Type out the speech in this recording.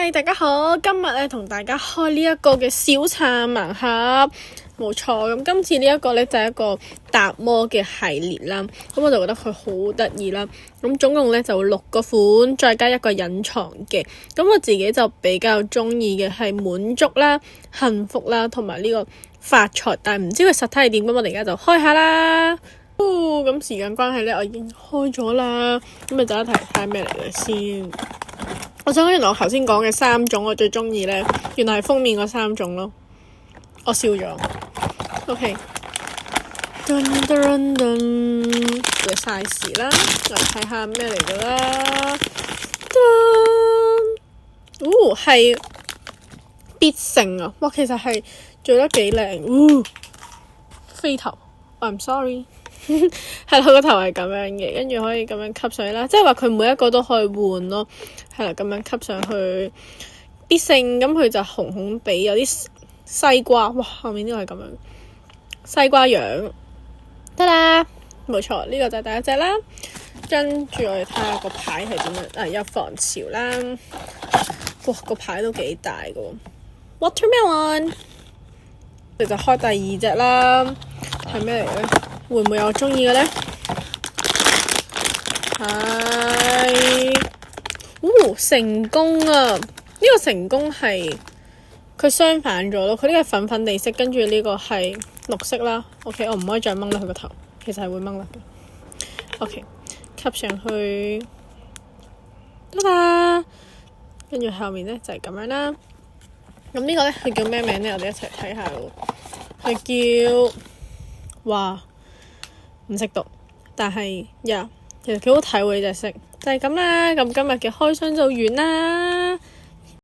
嗨，大家好，今日咧同大家開呢一個嘅小橙盲盒，冇錯。咁今次呢一個咧就係一個達摩嘅系列啦，咁我就覺得佢好得意啦。咁總共咧就6個款，再加一個隱藏嘅。咁我自己就比較中意嘅係滿足啦、幸福啦，同埋呢個發財。但係唔知佢實體係點，咁我哋而家就開下啦。咁時間關係咧，我已經開咗啦。咁咪就一齊睇下咩嚟嘅先。我想講，原來我頭先講嘅3種我最中意咧，原來係封面嗰3種咯。我笑咗。OK，噔噔噔嘅 size 啦，嚟睇下咩嚟㗎啦。係必勝啊！哇，其實係做得幾靚。飛頭 ，I'm sorry。係啦，佢個頭係咁樣嘅，跟住可以咁樣吸上去啦，即係話佢每一個都可以換咯。係啦，咁樣吸上去，必勝咁佢就紅紅地，有啲西瓜，哇！後面呢個係咁樣西瓜樣，得啦，冇錯，呢個就係第一隻啦。跟住我哋睇下個牌係點樣，有防潮啦，哇！個牌都幾大噶 ，Watermelon。我哋就開第2隻啦，係咩嚟嘅咧？會唔會有我中意嘅咧？係，成功啊！呢個成功係佢相反咗咯，佢呢個係粉粉地色，跟住呢個係綠色啦。OK， 我唔可以再掹甩佢個頭，其實係會掹甩嘅。OK， 吸上去，得啦。跟住後面咧就係咁樣啦。咁呢個咧佢叫咩名咧？我哋一齊睇下咯。佢叫唔識讀，但係其實幾好睇喎呢隻色，就係咁啦。咁今日嘅開箱就完啦。